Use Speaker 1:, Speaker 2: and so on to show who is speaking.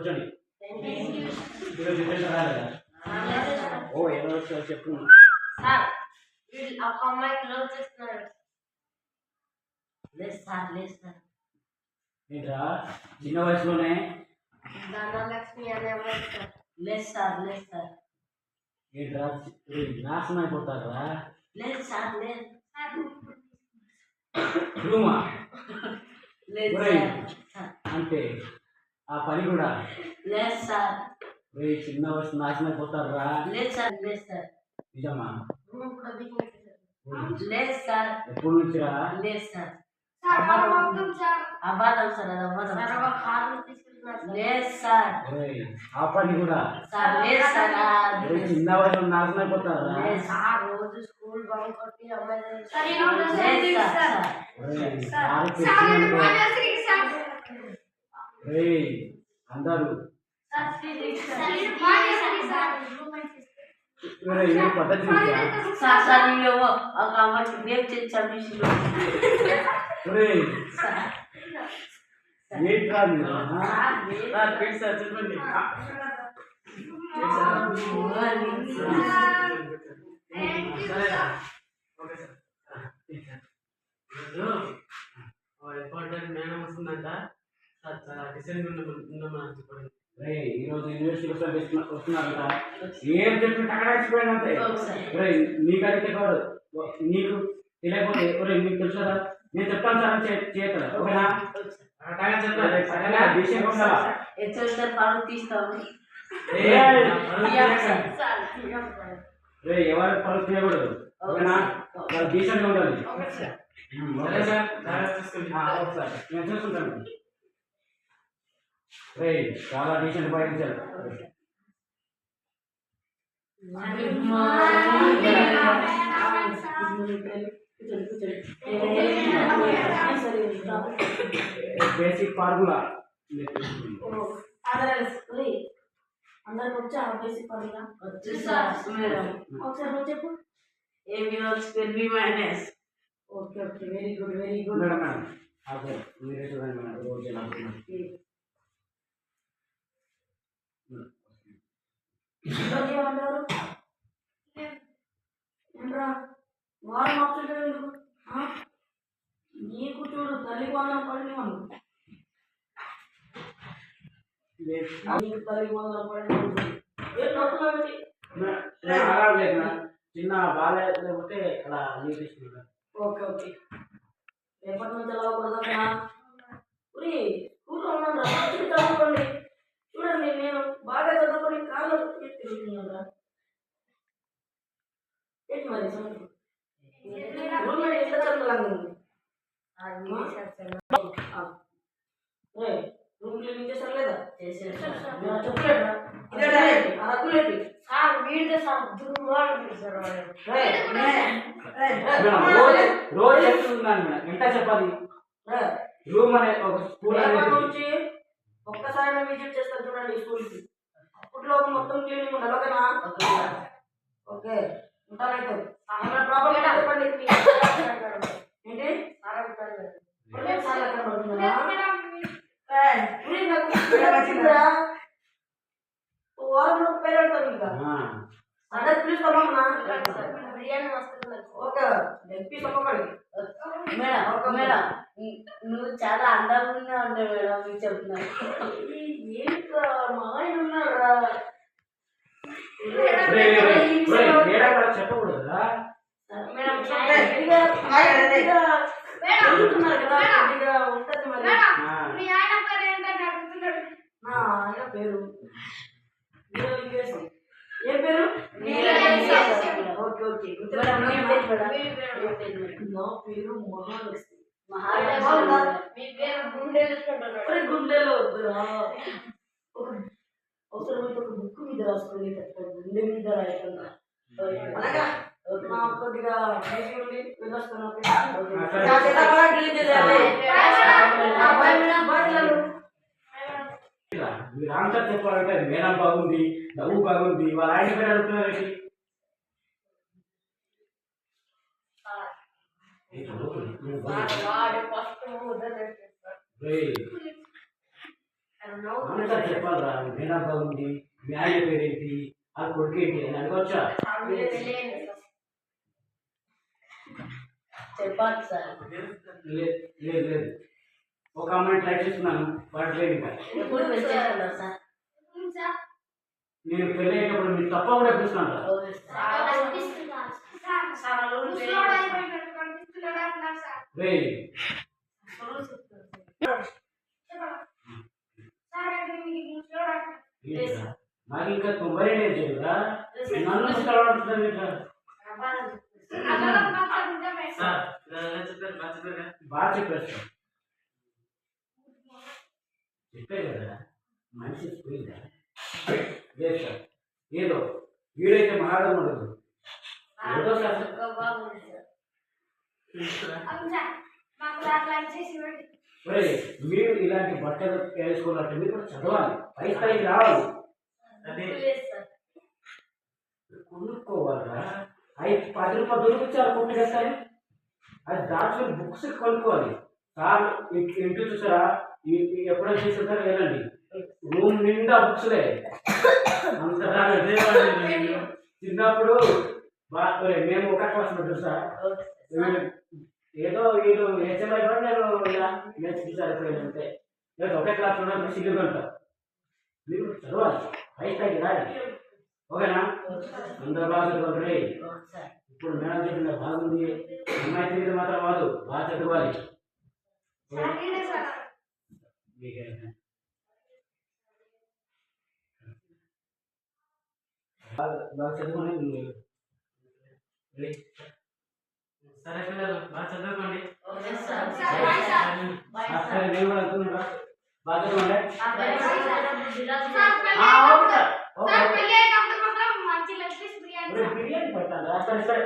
Speaker 1: కూర్చోండి. ఈరోజు రిజల్ట్ రాలేదా? ఓ ఎవరు వచ్చారు చెప్పు.
Speaker 2: సార్ వీళ్ళు ఒక అమ్మాయికి లవ్ చేస్తున్నారు. లేదు సార్, లేదు సార్.
Speaker 1: ఏంట్రా చిన్న వయసులోనే?
Speaker 2: ధనలక్ష్మి అనే అమ్మాయి సార్. లేదు సార్, లేదు సార్.
Speaker 1: ఏంట్రా నాశనం అయిపోతారా?
Speaker 2: లేదు సార్, లేదు.
Speaker 1: రూమా
Speaker 2: లేదు సార్.
Speaker 1: అంటే ఆ పని కూడా
Speaker 2: లేదు సార్.
Speaker 1: చిన్న వయసు నాశనం అయిపోతారా?
Speaker 2: లేదు సార్, లేదు సార్.
Speaker 1: నిజమా?
Speaker 2: లేదు సార్.
Speaker 1: ఎప్పుడు నుంచిరా?
Speaker 2: లేదు సార్. అబద్ధం సార్, అది అబద్ధం. లేదు సార్.
Speaker 1: ఆ పని కూడా
Speaker 2: సార్, లేదు సార్.
Speaker 1: చిన్న వయసు నాశనం అయిపోతారా?
Speaker 2: లేదు సార్. రోజు స్కూల్ బంక్ కొట్టి అమ్మాయి
Speaker 1: అందరూ పద్ధతి
Speaker 2: సార్ ఒక అమ్మాయికి రేప్ చేసి చంపేసి
Speaker 1: చెప్పండి.
Speaker 3: ఇంపార్టెంట్ మేడం వస్తుందంట. చాలా డిసెంట్ ఉన్నామని చెప్పండి.
Speaker 1: ఈరోజు యూనివర్సిటీ వస్తున్నారంట. ఏం చెప్పి టకరాసిపోయినంతే. నీకు అడిగితే కాదు, నీకు తెలియకపోతే మీకు తెలుసా? నేను చెప్తాను సార్ అని చేస్తాను. ఓకేనా? ఎవరు పరుగు చేయకూడదు. ఓకేనా? డీసెంట్గా ఉండాలి. నేను చూసుకుంటాను. చాలా డీసెంట్ పాటించారు. బేసిక్ ఫార్ములా
Speaker 2: అందరికి వచ్చా? బేసిక్ ఫార్ములా వచ్చు సార్. ఒకసారి నువ్వు చెప్పు. Okay okay, very good, very good.
Speaker 1: Madam madam మీరే చూడండి మేడం. రోజు ఎలా
Speaker 2: ఏమంటారు? ఏంట్రా వారం ఆప్షన్ నీకు చూడు తల్లి వందనం పడినవాడు, నీకు తల్లి వందనం పడిన
Speaker 1: చిన్న బాగాలేకపోతే అలా నేర్పిస్తున్నా.
Speaker 2: ఓకే ఓకే, రేపటి నుంచి ఎలా పడదా? స్కూల్లో ఉన్నాను రా, చదువుకోండి. చూడండి నేను బాగా చదువుకొని కాళ్ళు తిరుగుతున్నాను. ఏంటి మరి రూమ్మేట్ ఎంత చదవలాగా ఉంది? రూమ్ క్లీనింగ్ చేశారు లేదా? చెప్పలేదా? అరకులేటి సార్ వీడితే సార్
Speaker 1: రోజు చెప్తున్నాను మేడం. ఎంత చెప్పాలి? రూమ్ అనే ఒక స్కూల్
Speaker 2: నుంచి ఒక్కసారి విజిట్ చేస్తాను చూడండి స్కూల్కి. అప్పట్లో మొత్తం క్లీనింగ్ ఉండాలి. ఓకేనా? ఓకే ఉంటానైతే. ఏమైనా ప్రాబ్లం చెప్పండి. ఏంటి వారంలో పేరెడతాను ఇంకా అందరు పిలుస్తామన్నా. బిర్యానీ వస్తుంది. ఓకే తెప్పిస్తామండి.
Speaker 4: మేడం నువ్వు చాలా అందంగా ఉంటావు మేడం. మీకు చెప్తున్నాను.
Speaker 2: ఏంటో మా ఆయన ఉన్నారా?
Speaker 1: చెప్పకూడదు కదా
Speaker 2: మేడం ఉంటది మరి. నా ఆయన పేరు ఏం పేరు? ఓకే ఓకే, నా పేరు మహాలక్ష్మి. గుండెలో వద్దురా, అవసరం అయితే ఒక బుక్ మీద రాసుకొని గుండె మీద రాయకుండా నా కొద్దిగా వెళ్ళొస్తాను.
Speaker 1: మీరు ఆన్సర్ చెప్పాలంటే మేడం బాగుంది, నవ్వు బాగుంది, వాళ్ళ ఆయన పేరు అడుగుతున్నారు. చెప్పాలరా అయినా బాగుంది మీ ఆయన పేరేంటి ఆ కొడుకు ఏంటి అని అడగవచ్చా?
Speaker 4: చెప్పాలి సార్.
Speaker 1: లేదు లేదు లేదు. ఒక అమ్మాయిని ట్రై చేస్తున్నాను, వాడు లేదు ఇంకా.
Speaker 4: ఎప్పుడు పెళ్లి చేసుకుంటారు సార్?
Speaker 1: నేను పెళ్ళి అయ్యేటప్పుడు మీరు తప్పకుండా పిలుస్తున్నాను రా.
Speaker 4: Okay sir.
Speaker 1: రేయ్ ఏంట్రా? నాకు ఇంకా 90 ఏళ్ళు చేయరా? నన్ను కలవాలంటున్నాను ఏంట్రా?
Speaker 3: సార్ ఇలా చెప్పారు బాగా చెప్పారు కదా.
Speaker 1: బాగా చెప్పేస్తా. చెప్పే కదా మనిషి పోయిందా? లేదు సార్, ఏదో వీడైతే మారడం ఉండదు. ఏదో సార్ ఒరేయ్, మీరు ఇలాంటి బట్టలు వేసుకోవాలంటే మీరు కూడా చదవాలి, పై స్థాయికి రావాలి,
Speaker 3: అదే
Speaker 1: కొనుక్కోవాలరా. 10 రూపాయలు దొరికిచ్చారు కొట్టుకేస్తాయి, అది దాచుకుని బుక్స్ కొనుక్కోవాలి. సార్ ఇంటి చూసారా, ఎప్పుడైనా తీసుకుంటారో లేదండి, రూమ్ నిండా బుక్స్లే. అంతగా చిన్నప్పుడు మేము ఒక క్లాస్ చూసా, ఏదో వీడు హెచ్ఎంఐ కూడా నేను ఇలా నేర్చుకుంటారు అంతే. లేదు ఒకే క్లాస్ ఉన్నప్పుడు సిగ్గుగా ఉంటాం. మీరు చదవాలి, పై స్థాయికి రావాలి. ఓకేనా? అందరూ బాగా చదవాలి. ఇప్పుడు మేడం చెప్పిన బాగుంది, అమ్మాయి తిరిగి మాత్రం కాదు, బాగా చదవాలి. బాగా చదువుకొని
Speaker 3: సరే పిల్లలు బాగా చదువుకోండి.
Speaker 1: నేను కూడా అనుకున్నా బాగా చదవండి. బిర్యానీ పెట్టాలి. సరే సరే.